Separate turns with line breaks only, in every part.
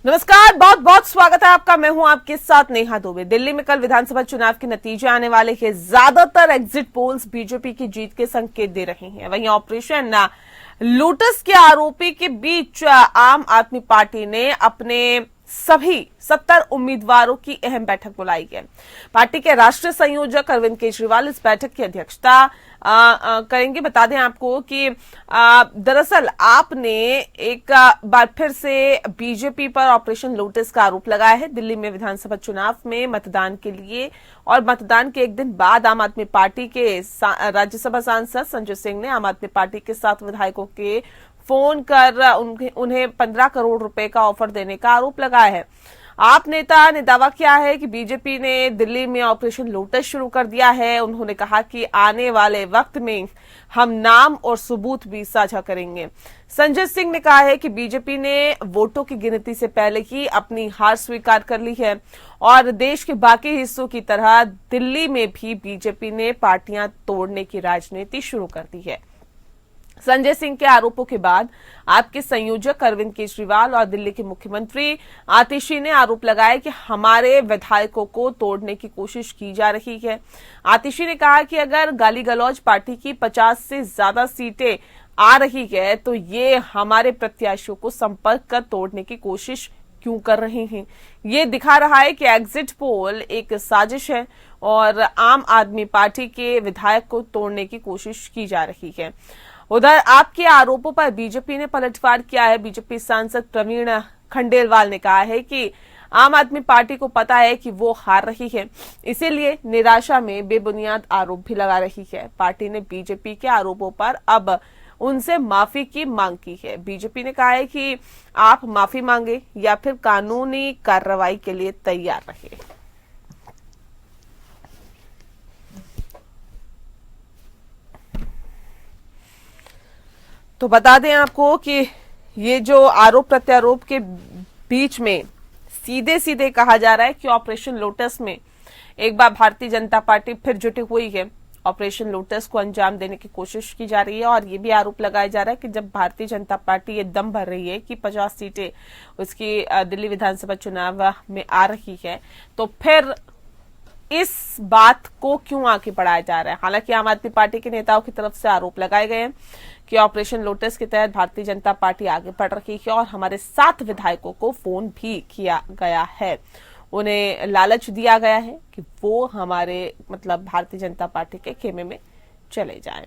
नमस्कार, बहुत बहुत स्वागत है आपका। मैं हूं आपके साथ नेहा दुबे। दिल्ली में कल विधानसभा चुनाव के नतीजे आने वाले हैं। ज्यादातर एग्जिट पोल्स बीजेपी की जीत के संकेत दे रहे हैं। वहीं ऑपरेशन लोटस के आरोपी के बीच आम आदमी पार्टी ने अपने सभी 70 उम्मीदवारों की अहम बैठक बुलाई है। पार्टी के राष्ट्रीय संयोजक अरविंद केजरीवाल इस बैठक की अध्यक्षता करेंगे। बता दें आपको कि दरअसल आपने एक बार फिर से बीजेपी पर ऑपरेशन लोटस का आरोप लगाया है। दिल्ली में विधानसभा चुनाव में मतदान के लिए और मतदान के एक दिन बाद आम आदमी पार्टी के राज्यसभा सांसद संजय सिंह ने आम आदमी पार्टी के 7 विधायकों के फोन कर उन्हें 15 करोड़ रुपए का ऑफर देने का आरोप लगाया है। आप नेता ने दावा किया है कि बीजेपी ने दिल्ली में ऑपरेशन लोटस शुरू कर दिया है। उन्होंने कहा कि आने वाले वक्त में हम नाम और सबूत भी साझा करेंगे। संजय सिंह ने कहा है कि बीजेपी ने वोटों की गिनती से पहले ही अपनी हार स्वीकार कर ली है और देश के बाकी हिस्सों की तरह दिल्ली में भी बीजेपी ने पार्टियां तोड़ने की राजनीति शुरू कर दी है। संजय सिंह के आरोपों के बाद आपके संयोजक अरविंद केजरीवाल और दिल्ली के मुख्यमंत्री आतिशी ने आरोप लगाया कि हमारे विधायकों को तोड़ने की कोशिश की जा रही है। आतिशी ने कहा कि अगर गाली गलौज पार्टी की 50 से ज्यादा सीटें आ रही है तो ये हमारे प्रत्याशियों को संपर्क कर तोड़ने की कोशिश क्यों कर रहे हैं। ये दिखा रहा है कि एग्जिट पोल एक साजिश है और आम आदमी पार्टी के विधायक को तोड़ने की कोशिश की जा रही है। उधर आपके आरोपों पर बीजेपी ने पलटवार किया है। बीजेपी सांसद प्रवीण खंडेलवाल ने कहा है कि आम आदमी पार्टी को पता है कि वो हार रही है, इसीलिए निराशा में बेबुनियाद आरोप भी लगा रही है। पार्टी ने बीजेपी के आरोपों पर अब उनसे माफी की मांग की है। बीजेपी ने कहा है कि आप माफी मांगे या फिर कानूनी कार्रवाई के लिए तैयार रहे। तो बता दें आपको कि ये जो आरोप प्रत्यारोप के बीच में सीधे सीधे कहा जा रहा है कि ऑपरेशन लोटस में एक बार भारतीय जनता पार्टी फिर जुटी हुई है। ऑपरेशन लोटस को अंजाम देने की कोशिश की जा रही है और ये भी आरोप लगाया जा रहा है कि जब भारतीय जनता पार्टी ये दम भर रही है कि 50 सीटें उसकी दिल्ली विधानसभा चुनाव में आ रही है तो फिर इस बात को क्यों आगे बढ़ाया जा रहा है। हालांकि आम आदमी पार्टी के नेताओं की तरफ से आरोप लगाए गए हैं कि ऑपरेशन लोटस के तहत भारतीय जनता पार्टी आगे बढ़ रही है और हमारे 7 विधायकों को फोन भी किया गया है। उन्हें लालच दिया गया है कि वो हमारे भारतीय जनता पार्टी के खेमे में चले जाएं।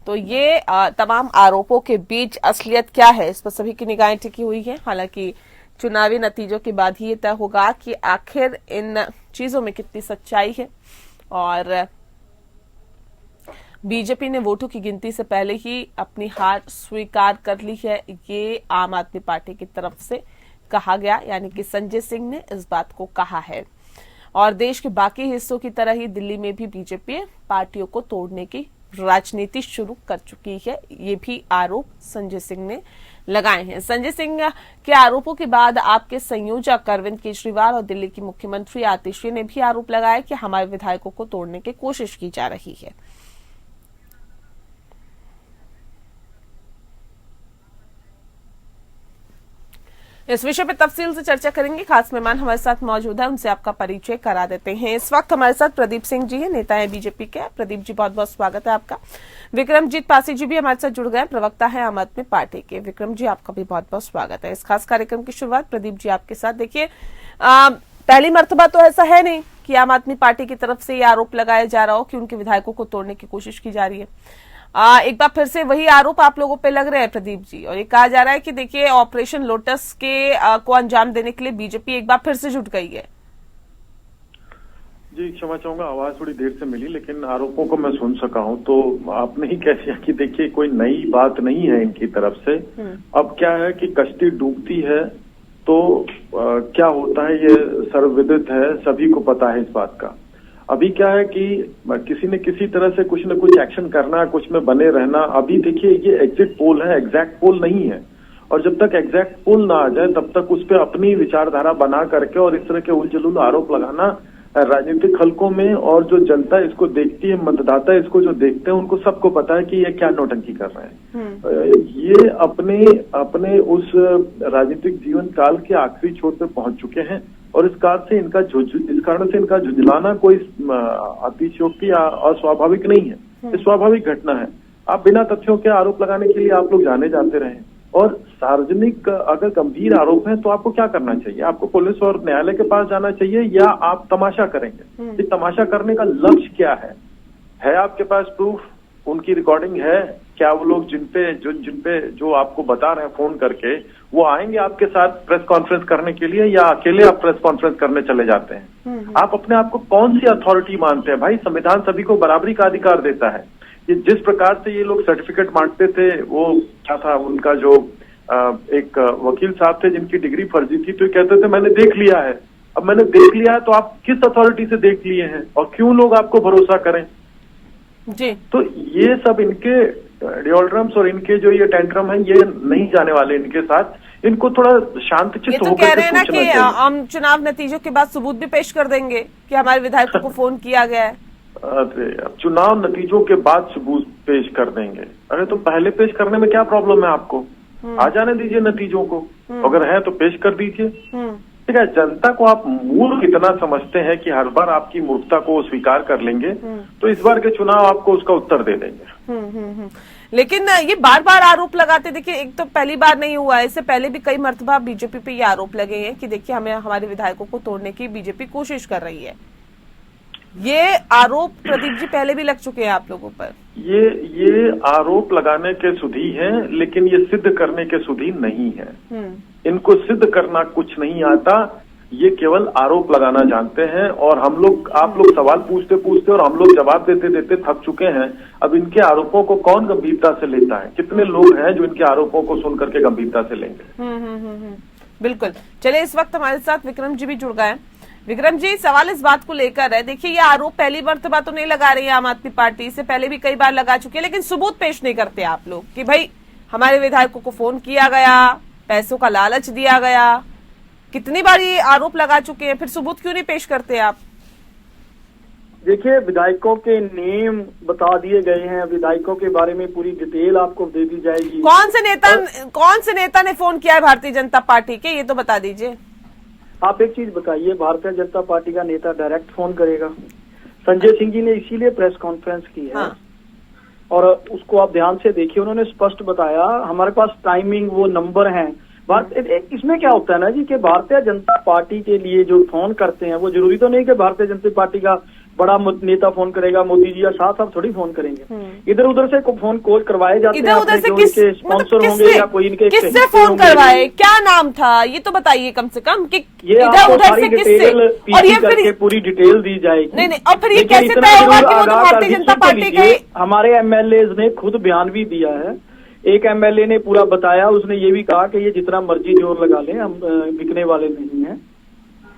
तो ये तमाम आरोपों के बीच असलियत क्या है, इस पर सभी की निगाहें टिकी हुई है। हालांकि चुनावी नतीजों के बाद ही ये तय होगा कि आखिर इन चीजों में कितनी सच्चाई है। और बीजेपी ने वोटों की गिनती से पहले ही अपनी हार स्वीकार कर ली है, ये आम आदमी पार्टी की तरफ से कहा गया, यानी कि संजय सिंह ने इस बात को कहा है। और देश के बाकी हिस्सों की तरह ही दिल्ली में भी बीजेपी पार्टियों को तोड़ने की राजनीति शुरू कर चुकी है। ये भी आरोप संजय सिंह ने लगाए हैं। संजय सिंह के आरोपों के बाद आपके संयोजक अरविंद केजरीवाल और दिल्ली की मुख्यमंत्री आतिशी ने भी आरोप लगाया कि हमारे विधायकों को तोड़ने की कोशिश की जा रही है। इस विषय पर तफसील से चर्चा करेंगे। खास मेहमान हमारे साथ मौजूद है, उनसे आपका परिचय करा देते हैं। इस वक्त हमारे साथ प्रदीप सिंह जी है, नेता है बीजेपी के। प्रदीप जी, बहुत बहुत स्वागत है आपका। विक्रमजीत पासी जी भी हमारे साथ जुड़ गए, प्रवक्ता है आम आदमी पार्टी के। विक्रम जी, आपका भी बहुत बहुत स्वागत है। इस खास कार्यक्रम की शुरुआत प्रदीप जी आपके साथ। देखिए, पहली मर्तबा तो ऐसा है नहीं कि आम आदमी पार्टी की तरफ से ये आरोप लगाया जा रहा हो कि उनके विधायकों को तोड़ने की कोशिश की जा रही है। एक बार फिर से वही आरोप आप लोगों पे लग रहे हैं प्रदीप जी, और ये कहा जा रहा है कि देखिए ऑपरेशन लोटस के को अंजाम देने के लिए बीजेपी एक बार फिर से जुट गई है।
जी, क्षमा चाहूंगा, आवाज थोड़ी देर से मिली, लेकिन आरोपों को मैं सुन सका हूं। तो आपने ही कह दिया कि देखिए कोई नई बात नहीं है इनकी तरफ से। अब क्या है कि कश्ती डूबती है तो क्या होता है ये सर्वविदित है, सभी को पता है इस बात का। अभी क्या है कि किसी ने किसी तरह से कुछ न कुछ एक्शन करना, कुछ में बने रहना। अभी देखिए ये एग्जिट पोल है, एग्जैक्ट पोल नहीं है, और जब तक एग्जैक्ट पोल ना आ जाए तब तक उस पर अपनी विचारधारा बना करके और इस तरह के उलझुल आरोप लगाना राजनीतिक हलकों में, और जो जनता इसको देखती है, मतदाता इसको जो देखते हैं, उनको सबको पता है कि ये क्या नौटंकी कर रहे हैं। ये अपने उस राजनीतिक जीवन काल के आखिरी छोर पे पहुंच चुके हैं, और इस कारण से इनका झुंझलाना कोई अतिशयोक्ति या अस्वाभाविक नहीं है, ये स्वाभाविक घटना है। आप बिना तथ्यों के आरोप लगाने के लिए आप लोग जाने जाते रहे, और सार्वजनिक अगर गंभीर आरोप है तो आपको क्या करना चाहिए? आपको पुलिस और न्यायालय के पास जाना चाहिए, या आप तमाशा करेंगे? ये तमाशा करने का लक्ष्य क्या है आपके पास प्रूफ? उनकी रिकॉर्डिंग है क्या? वो लोग जिनपे जो आपको बता रहे हैं फोन करके, वो आएंगे आपके साथ प्रेस कॉन्फ्रेंस करने के लिए, या अकेले आप प्रेस कॉन्फ्रेंस करने चले जाते हैं? आप अपने आप को कौन सी अथॉरिटी मानते हैं? भाई, संविधान सभी को बराबरी का अधिकार देता है। ये जिस प्रकार से ये लोग सर्टिफिकेट बांटते थे, वो क्या था उनका, जो एक वकील साहब थे जिनकी डिग्री फर्जी थी, तो ये कहते थे मैंने देख लिया है। अब मैंने देख लिया है तो आप किस अथॉरिटी से देख लिए हैं, और क्यों लोग आपको भरोसा करें?
जी। तो
ये सब इनके डियोल्ड्रम्स और इनके जो ये टेंट्रम है, ये नहीं जाने वाले इनके साथ। इनको थोड़ा शांतचित्त होकर
कह रहे हैं ना कि हम चुनाव नतीजों के बाद सबूत भी पेश कर देंगे कि हमारे विधायकों को फोन किया गया है।
अरे, अब चुनाव नतीजों के बाद सबूत पेश कर देंगे? अरे, तो पहले पेश करने में क्या प्रॉब्लम है आपको? आ जाने दीजिए नतीजों को, अगर है तो पेश कर दीजिए। ठीक है, जनता को आप मूर्ख इतना समझते हैं कि हर बार आपकी मूर्खता को स्वीकार कर लेंगे, तो इस बार के चुनाव आपको उसका उत्तर दे देंगे।
लेकिन ये बार बार आरोप लगाते, देखिए एक तो पहली बार नहीं हुआ है, इससे पहले भी कई मर्तबा बीजेपी पे ये आरोप लगे हैं कि देखिए हमें हमारे विधायकों को तोड़ने की बीजेपी कोशिश कर रही है। ये आरोप प्रदीप जी पहले भी लग चुके हैं आप लोगों पर।
ये आरोप लगाने के सुधी हैं, लेकिन ये सिद्ध करने के सुधी नहीं है। इनको सिद्ध करना कुछ नहीं आता, ये केवल आरोप लगाना जानते हैं। और आप लोग सवाल पूछते पूछते और हम लोग जवाब देते देते थक चुके हैं। अब इनके आरोपों को कौन गंभीरता से लेता है? कितने लोग हैं जो इनके आरोपों को सुन करके गंभीरता से लेंगे?
बिल्कुल। चलिए, इस वक्त हमारे साथ विक्रम जी भी जुड़ गए हैं। विक्रम जी, सवाल इस बात को लेकर है, देखिए ये आरोप पहली मर्तबा तो नहीं लगा रही है आम आदमी पार्टी, से पहले भी कई बार लगा चुकी है, लेकिन सबूत पेश नहीं करते आप लोग कि भाई हमारे विधायकों को फोन किया गया, पैसों का लालच दिया गया। कितनी बार ये आरोप लगा चुके हैं, फिर सबूत क्यों नहीं पेश करते आप?
देखिए, विधायकों के नेम बता दिए गए हैं, विधायकों के बारे में पूरी डिटेल आपको दे दी जाएगी।
कौन से नेता ने फोन किया है भारतीय जनता पार्टी के, ये तो बता दीजिए।
आप एक चीज बताइए, भारतीय जनता पार्टी का नेता डायरेक्ट फोन करेगा? संजय सिंह जी ने इसीलिए प्रेस कॉन्फ्रेंस की है। हाँ। और उसको आप ध्यान से देखिए, उन्होंने स्पष्ट बताया हमारे पास टाइमिंग, वो नंबर हैं। इसमें क्या होता है ना जी, कि भारतीय जनता पार्टी के लिए जो फोन करते हैं, वो जरूरी तो नहीं कि भारतीय जनता पार्टी का बड़ा नेता फोन करेगा, मोदी जी या शाह साहब थोड़ी फोन करेंगे। इधर उधर से फोन कॉल करवाए जाते हैं,
इधर से किसके
स्पॉन्सर होंगे या कोई इनके
किससे फोन करवाए, क्या नाम था, ये तो बताइए कम से कम कि इधर उधर से किससे, और ये फिर
पूरी डिटेल दी जाएगी।
नहीं, और फिर ये कैसे तय होगा कि वो भारतीय जनता पार्टी के?
हमारे एमएलए ने खुद बयान भी दिया है। एक एमएलए ने पूरा बताया, उसने ये भी कहा कि ये जितना मर्जी जोर लगा लें, हम बिकने वाले नहीं हैं,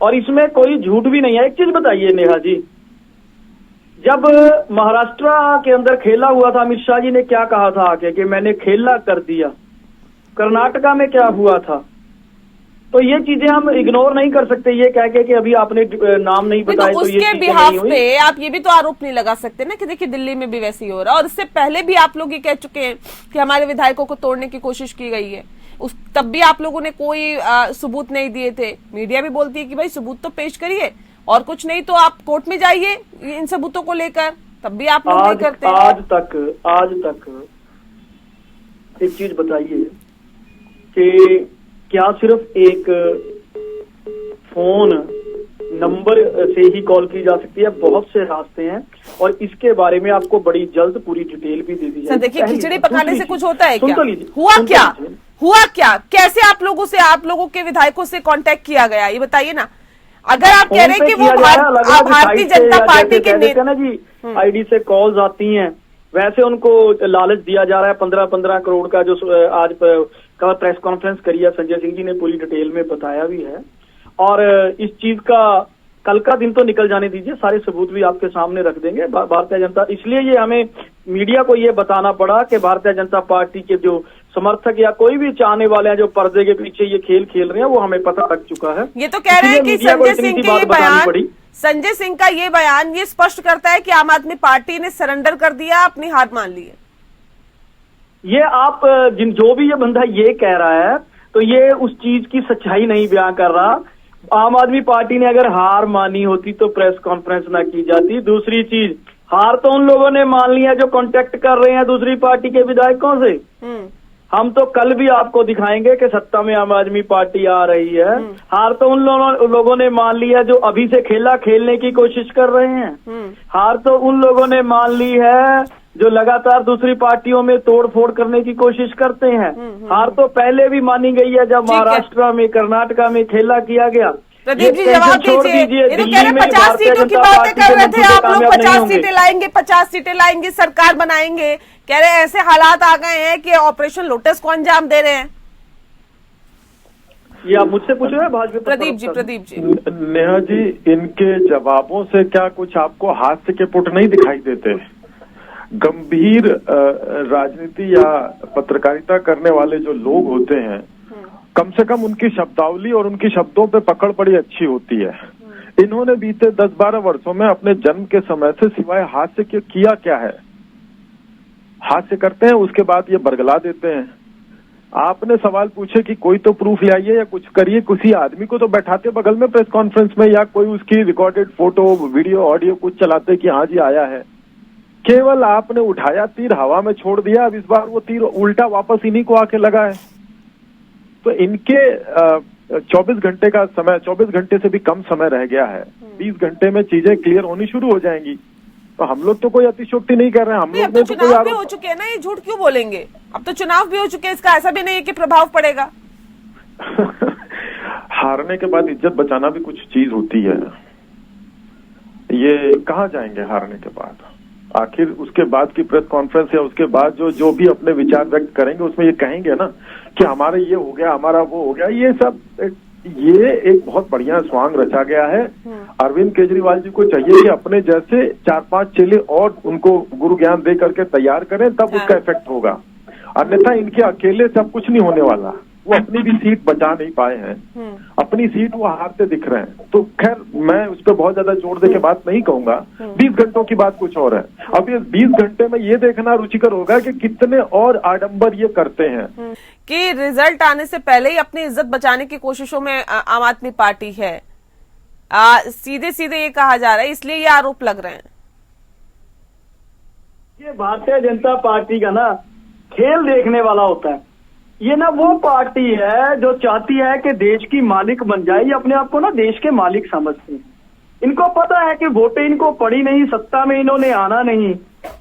और इसमें कोई झूठ भी नहीं है। एक चीज बताइए नेहा जी, जब महाराष्ट्र के अंदर खेला हुआ था, अमित शाह जी ने क्या कहा था आके कि मैंने खेला कर दिया। कर्नाटका में क्या हुआ था? तो ये चीजें हम इग्नोर नहीं कर सकते, ये कह के कि अभी आपने नाम नहीं बताया तो
उसके बिहाफ पे आप ये भी तो आरोप नहीं लगा सकते ना कि देखिए दिल्ली में भी वैसे ही हो रहा है, और इससे पहले भी आप लोग ये कह चुके हैं कि हमारे विधायकों को तोड़ने की कोशिश की गई है। तब भी आप लोगों ने कोई सबूत नहीं दिए थे। मीडिया भी बोलती है कि भाई सबूत तो पेश करिए, और कुछ नहीं तो आप कोर्ट में जाइए इन सबूतों को लेकर, तब भी आप लोग नहीं करते।
आज तक एक चीज बताइए कि क्या सिर्फ एक फोन नंबर से ही कॉल की जा सकती है? बहुत से रास्ते हैं, और इसके बारे में आपको बड़ी जल्द पूरी डिटेल भी दे दी जाएगी।
देखिए, खिचड़ी पकाने से कुछ होता है क्या? हुआ क्या? कैसे आप लोगों के विधायकों से कांटेक्ट किया गया, ये बताइए ना। अगर आप कह रहे हैं कि वो भारतीय जनता पार्टी के नेता
ना जी, आईडी से कॉल्स आती हैं, वैसे उनको लालच दिया जा रहा है 15-15 करोड़ का, जो आज का प्रेस कॉन्फ्रेंस करी है, संजय सिंह जी ने पूरी डिटेल में बताया भी है। और इस चीज का कल का दिन तो निकल जाने दीजिए, सारे सबूत भी आपके सामने रख देंगे। भारतीय जनता, इसलिए ये हमें मीडिया को ये बताना पड़ा कि भारतीय जनता पार्टी के जो समर्थक या कोई भी चाहने वाले हैं जो पर्दे के पीछे ये खेल खेल रहे हैं, वो हमें पता लग चुका है।
ये तो कह रहे हैं कि संजय सिंह के ये बयान, संजय सिंह का ये बयान ये स्पष्ट करता है कि आम आदमी पार्टी ने सरेंडर कर दिया, अपनी हार मान ली है।
ये आप जो भी ये बंदा ये कह रहा है तो ये उस चीज की सच्चाई नहीं बयान कर रहा। आम आदमी पार्टी ने अगर हार मानी होती तो प्रेस कॉन्फ्रेंस ना की जाती। दूसरी चीज, हार तो उन लोगों ने मान ली है जो कांटेक्ट कर रहे हैं दूसरी पार्टी के विधायकों से। हम तो कल भी आपको दिखाएंगे कि सत्ता में आम आदमी पार्टी आ रही है। हार तो उन लोगों ने मान ली है जो अभी से खेला खेलने की कोशिश कर रहे हैं। हार तो उन लोगों ने मान ली है जो लगातार दूसरी पार्टियों में तोड़ फोड़ करने की कोशिश करते हैं। हार तो पहले भी मानी गई है जब महाराष्ट्र में, कर्नाटका में खेला किया गया।
प्रदीप जी जवाब दीजिए। ये तो कह रहे 50 सीटों की बातें कर रहे थे आप लोग, 50 सीटें लाएंगे, 50 सीटें लाएंगे, सरकार बनाएंगे। कह रहे ऐसे हालात आ गए हैं कि ऑपरेशन लोटस को अंजाम दे रहे हैं।
ये आप मुझसे पूछ रहे हैं भाजपा?
प्रदीप जी
नेहा जी, इनके जवाबों से क्या कुछ आपको हास्य के पुट नहीं दिखाई देते? गंभीर राजनीति या पत्रकारिता करने वाले जो लोग होते हैं, कम से कम उनकी शब्दावली और उनकी शब्दों पे पकड़ बड़ी अच्छी होती है। इन्होंने बीते 10-12 वर्षों में अपने जन्म के समय से सिवाय हास्य के किया क्या है? हास्य करते हैं, उसके बाद ये बरगला देते हैं। आपने सवाल पूछे कि कोई तो प्रूफ लाइए या कुछ करिए, किसी आदमी को तो बैठाते बगल में प्रेस कॉन्फ्रेंस में, या कोई उसकी रिकॉर्डेड फोटो वीडियो ऑडियो कुछ चलाते कि हाँ जी आया है। केवल आपने उठाया, तीर हवा में छोड़ दिया। अब इस बार वो तीर उल्टा वापस इन्हीं को आके लगा है। तो इनके 24 घंटे का समय, 24 घंटे से भी कम समय रह गया है। 20 घंटे में चीजें क्लियर होनी शुरू हो जाएंगी। तो हम लोग तो कोई अतिशोक्ति नहीं कर रहे हैं। हम लोग
तो चुनाव भी हो चुके हैं ना, ये झूठ क्यों बोलेंगे? अब तो चुनाव भी हो चुके हैं, इसका ऐसा भी नहीं है कि प्रभाव पड़ेगा।
हारने के बाद इज्जत बचाना भी कुछ चीज होती है। ये कहाँ जाएंगे हारने के बाद? आखिर उसके बाद की प्रेस कॉन्फ्रेंस या उसके बाद जो भी अपने विचार व्यक्त करेंगे उसमें ये कहेंगे ना कि हमारा ये हो गया, हमारा वो हो गया। ये सब ये एक बहुत बढ़िया स्वांग रचा गया है। अरविंद केजरीवाल जी को चाहिए कि अपने जैसे 4-5 चेले और उनको गुरु ज्ञान दे करके तैयार करें, तब उसका इफेक्ट होगा। अन्यथा इनके अकेले से अब कुछ नहीं होने वाला। वो अपनी भी सीट बचा नहीं पाए हैं, अपनी सीट वो हारते दिख रहे हैं। तो खैर मैं उस पर बहुत ज्यादा जोर दे के बात नहीं कहूंगा। 20 घंटों की बात कुछ और है। अब ये 20 घंटे में ये देखना रुचिकर होगा कि कितने और आडंबर ये करते हैं।
कि रिजल्ट आने से पहले ही अपनी इज्जत बचाने की कोशिशों में आम आदमी पार्टी है। सीधे सीधे ये कहा जा रहा है, इसलिए ये आरोप लग रहे हैं।
ये भारतीय जनता पार्टी का ना खेल देखने वाला होता है। ये ना वो पार्टी है जो चाहती है कि देश की मालिक बन जाए। ये अपने आप को ना देश के मालिक समझते हैं। इनको पता है कि वोटें इनको पड़ी नहीं, सत्ता में इन्होंने आना नहीं,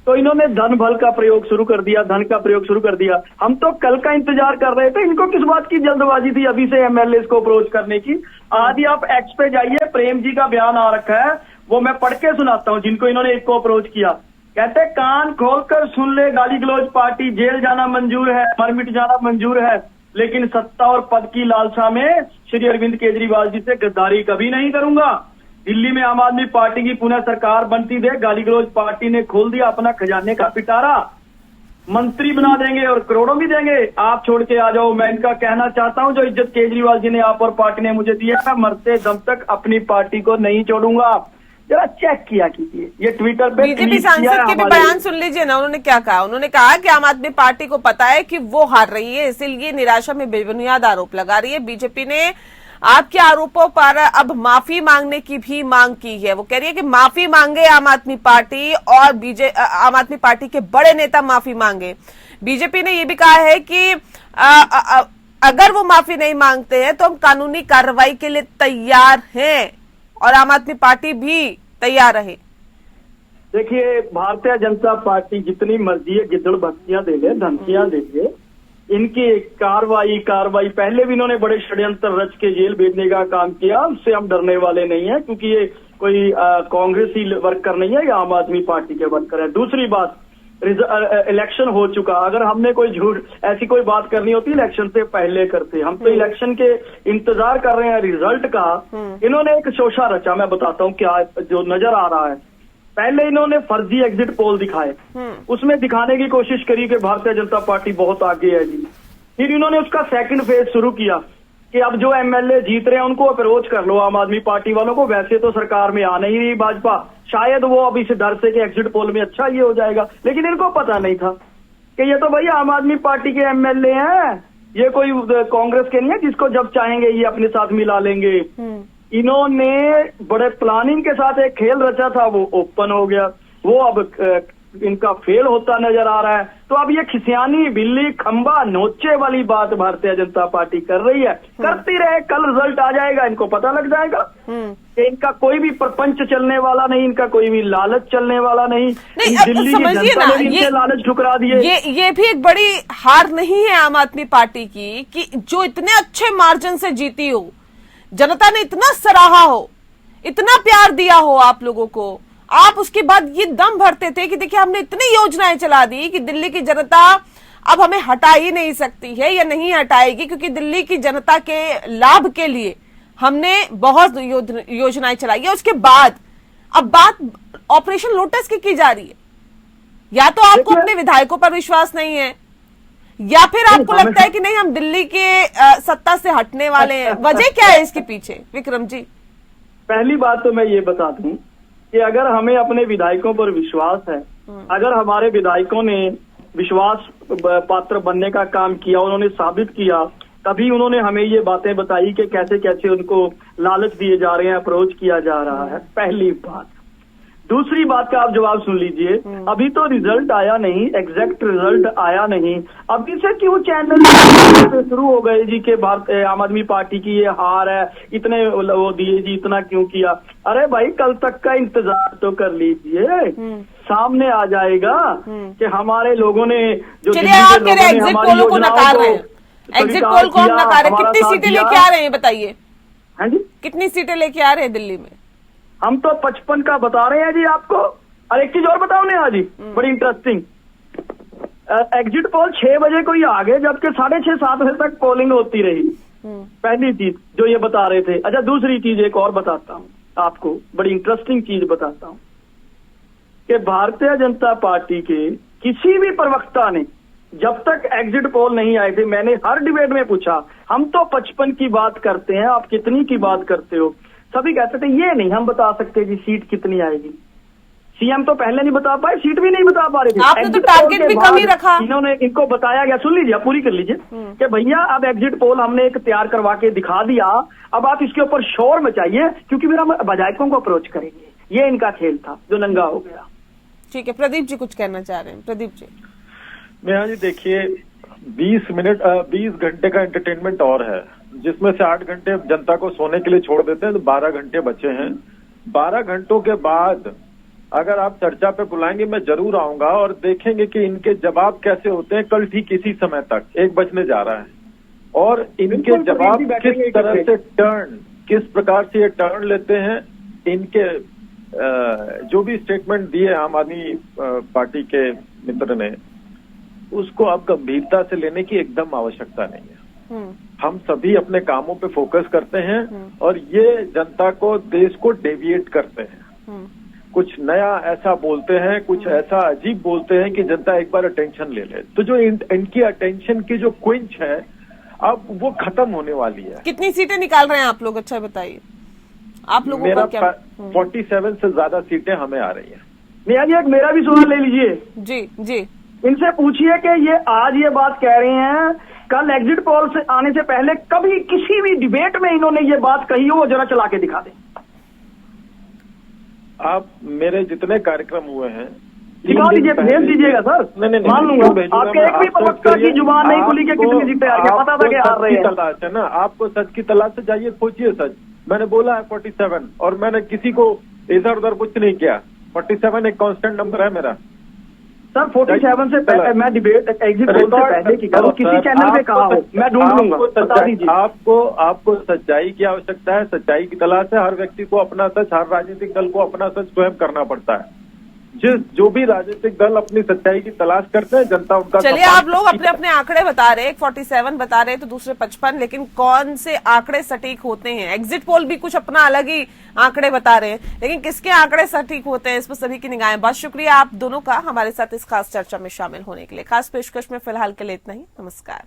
तो इन्होंने धन बल का प्रयोग शुरू कर दिया, धन का प्रयोग शुरू कर दिया। हम तो कल का इंतजार कर रहे थे। इनको किस बात की जल्दबाजी थी अभी से एमएलए को अप्रोच करने की? आज ही आप एक्स पे जाइए, प्रेम जी का बयान आ रखा है, वो मैं पढ़ के सुनाता हूँ जिनको इन्होंने एक को अप्रोच किया। कहते कान खोलकर सुन ले, गाली गलौज पार्टी, जेल जाना मंजूर है, मर मिट जाना मंजूर है, लेकिन सत्ता और पद की लालसा में श्री अरविंद केजरीवाल जी से गद्दारी कभी नहीं करूंगा। दिल्ली में आम आदमी पार्टी की पुनः सरकार बनती दे, गाली गलौज पार्टी ने खोल दिया अपना खजाने का पिटारा। मंत्री बना देंगे और करोड़ों भी देंगे, आप छोड़ के आ जाओ। मैं इनका कहना चाहता हूं, जो इज्जत केजरीवाल जी ने आप और पार्टी ने मुझे दी है, मैं मरते दम तक अपनी पार्टी को नहीं छोड़ूंगा। जरा चेक किया कीजिए, ये ट्विटर पे
बीजेपी सांसद के भी बयान सुन लीजिए ना। उन्होंने क्या कहा? उन्होंने कहा कि आम आदमी पार्टी को पता है कि वो हार रही है, इसीलिए निराशा में बेबुनियाद आरोप लगा रही है। बीजेपी ने आपके आरोपों पर अब माफी मांगने की भी मांग की है। वो कह रही है कि माफी मांगे आम आदमी पार्टी और आम आदमी पार्टी के बड़े नेता माफी मांगे। बीजेपी ने ये भी कहा है कि अगर वो माफी नहीं मांगते हैं तो हम कानूनी कार्रवाई के लिए तैयार हैं और आम आदमी पार्टी भी तैयार रहे।
देखिए, भारतीय जनता पार्टी जितनी मर्जी है गिद्दड़ बस्तियां दे ले, धमकियां दे ले, इनकी कार्रवाई पहले भी इन्होंने बड़े षड्यंत्र रच के जेल भेजने का काम किया। उससे हम डरने वाले नहीं है, क्योंकि ये कोई कांग्रेसी वर्कर नहीं है, या आम आदमी पार्टी के वर्कर है। दूसरी बात, इलेक्शन हो चुका। अगर हमने कोई झूठ ऐसी कोई बात करनी होती इलेक्शन से पहले करते। हम तो इलेक्शन के इंतजार कर रहे हैं रिजल्ट का। इन्होंने एक शोषा रचा, मैं बताता हूँ क्या जो नजर आ रहा है। पहले इन्होंने फर्जी एग्जिट पोल दिखाए, उसमें दिखाने की कोशिश करी कि भारतीय जनता पार्टी बहुत आगे है जी। फिर इन्होंने उसका सेकंड फेज शुरू किया, कि अब जो एमएलए जीत रहे हैं उनको अप्रोच कर लो आम आदमी पार्टी वालों को। वैसे तो सरकार में आ नहीं रही भाजपा, शायद वो अब इस डर से कि एग्जिट पोल में अच्छा ये हो जाएगा, लेकिन इनको पता नहीं था कि ये तो भाई आम आदमी पार्टी के एमएलए हैं, ये कोई कांग्रेस के नहीं है जिसको जब चाहेंगे ये अपने साथ मिला लेंगे। इन्होंने बड़े प्लानिंग के साथ एक खेल रचा था, वो ओपन हो गया, वो अब इनका फेल होता नजर आ रहा है। तो अब ये खिसियानी बिल्ली खंबा नोचे वाली बात भारतीय जनता पार्टी कर रही है। करती रहे, कल रिजल्ट आ जाएगा, इनको पता लग जाएगा कि इनका कोई भी प्रपंच चलने वाला नहीं, इनका कोई भी लालच चलने वाला नहीं। दिल्ली की जनता ने इनके लालच ठुकरा दिए।
ये भी एक बड़ी हार नहीं है आम आदमी पार्टी की कि जो इतने अच्छे मार्जिन से जीती हो, जनता ने इतना सराहा हो, इतना प्यार दिया हो आप लोगों को, आप उसके बाद ये दम भरते थे कि देखिए हमने इतनी योजनाएं चला दी कि दिल्ली की जनता अब हमें हटा ही नहीं सकती है या नहीं हटाएगी, क्योंकि दिल्ली की जनता के लाभ के लिए हमने बहुत योजनाएं चलाई है। उसके बाद अब बात ऑपरेशन लोटस की जा रही है। या तो आपको अपने विधायकों पर विश्वास नहीं है, या फिर आपको लगता है कि नहीं हम दिल्ली के सत्ता से हटने वाले हैं। वजह क्या है इसके पीछे विक्रम जी?
पहली बात तो मैं ये बता दूं कि अगर हमें अपने विधायकों पर विश्वास है, अगर हमारे विधायकों ने विश्वास पात्र बनने का काम किया, उन्होंने साबित किया, तभी उन्होंने हमें ये बातें बताई कि कैसे कैसे उनको लालच दिए जा रहे हैं, अप्रोच किया जा रहा है। पहली बात। दूसरी बात का आप जवाब सुन लीजिए, अभी तो रिजल्ट आया नहीं, एग्जैक्ट रिजल्ट आया नहीं, अभी से क्यों चैनल शुरू हो गए जी के आम आदमी पार्टी की ये हार है, इतने वो दिए जी, इतना क्यों किया? अरे भाई कल तक का इंतजार तो कर लीजिए, सामने आ जाएगा कि हमारे लोगों ने जो
एग्जिट पोल को नकार रहे हैं, एग्जिट पोल को हम नकार रहे हैं। कितनी सीटें लेके आ रहे हैं बताइए?
हाँ जी,
कितनी सीटें लेके आ रहे हैं दिल्ली में?
हम तो 55 का बता रहे हैं जी आपको। और एक चीज और बताओ नेहा जी, बड़ी इंटरेस्टिंग, एग्जिट पोल 6 बजे को ही आ गए, जबकि 6:30-7 बजे तक पोलिंग होती रही। पहली चीज जो ये बता रहे थे। अच्छा, दूसरी चीज एक और बताता हूँ आपको, बड़ी इंटरेस्टिंग चीज बताता हूँ कि भारतीय जनता पार्टी के किसी भी प्रवक्ता ने जब तक एग्जिट पोल नहीं आए थे, मैंने हर डिबेट में पूछा, हम तो 55 की बात करते हैं, आप कितनी की बात करते हो? सभी कहते थे ये नहीं हम बता सकते जी सीट कितनी आएगी। सीएम तो पहले नहीं बता पाए, सीट भी नहीं बता पा रहे थे।
आपने तो टारगेट भी कम ही रखा।
इन्होंने इनको बताया गया, सुन लीजिए, पूरी कर लीजिए, कि भैया अब एग्जिट पोल हमने एक तैयार करवा के दिखा दिया, अब आप इसके ऊपर शोर मचाइए क्योंकि फिर हम विधायकों को अप्रोच करेंगे। ये इनका खेल था जो नंगा हो गया।
ठीक है, प्रदीप जी कुछ कहना चाह रहे हैं? प्रदीप जी।
नेहा जी देखिए, 20 घंटे का एंटरटेनमेंट और है, जिसमें से 8 घंटे जनता को सोने के लिए छोड़ देते हैं, तो 12 घंटे बचे हैं। 12 घंटों के बाद अगर आप चर्चा पे बुलाएंगे मैं जरूर आऊंगा और देखेंगे कि इनके जवाब कैसे होते हैं। कल ठीक इसी समय तक 1 बजने जा रहा है और इनके जवाब किस तरह से किस प्रकार से ये टर्न लेते हैं। इनके जो भी स्टेटमेंट दिए आम आदमी पार्टी के मित्र ने, उसको अब गंभीरता से लेने की एकदम आवश्यकता नहीं है। हम सभी अपने कामों पे फोकस करते हैं और ये जनता को, देश को डेविएट करते हैं, कुछ नया ऐसा बोलते हैं, कुछ ऐसा अजीब बोलते हैं कि जनता एक बार अटेंशन ले ले। तो जो इनकी अटेंशन की जो क्विंच है अब वो खत्म होने वाली है।
कितनी सीटें निकाल रहे हैं आप लोग? अच्छा बताइए आप लोगों का क्या?
47 से ज्यादा सीटें हमें आ रही हैं।
नेहा जी एक मेरा भी सवाल ले लीजिए।
जी जी,
इनसे पूछिए कि ये आज ये बात कह रहे हैं, कल एग्जिट पोल से आने से पहले कभी किसी भी डिबेट में इन्होंने ये बात कही हो, वो जरा चला के दिखा दें।
आप मेरे जितने कार्यक्रम हुए हैं
दिखा दीजिए, भेज दीजिएगा सर। नहीं, मान लूंगा। आपके एक भी प्रवक्ता की जुबान नहीं खुली कि कितनी सीटें आ रही, पता था कि हार रहे हैं।
तलाश है ना, आपको सच की तलाश से जाइए, खोजिए सच। मैंने बोला है 47 और मैंने किसी को इधर उधर कुछ नहीं किया। 47 एक कांस्टेंट नंबर है मेरा
सर। 47 से पहले मैं डिबेट एग्जिट पोल से पहले की करूं, किसी चैनल पे कहा हो, मैं ढूंढ लूंगा, बता दीजिए।
आपको सच्चाई की आवश्यकता है, सच्चाई की तलाश है। हर व्यक्ति को अपना सच, हर राजनीतिक दल को अपना सच स्वयं करना पड़ता है। जो भी राजनीतिक दल अपनी सच्चाई की तलाश करते हैं, जनता उनका।
चलिए, आप लोग अपने अपने आंकड़े बता रहे हैं, 47 बता रहे हैं तो दूसरे 55, लेकिन कौन से आंकड़े सटीक होते हैं? एग्जिट पोल भी कुछ अपना अलग ही आंकड़े बता रहे हैं, लेकिन किसके आंकड़े सटीक होते हैं इस पर सभी की निगाहें। बहुत शुक्रिया आप दोनों का हमारे साथ इस खास चर्चा में शामिल होने के लिए। खास पेशकश में फिलहाल के लिए इतना ही। नमस्कार।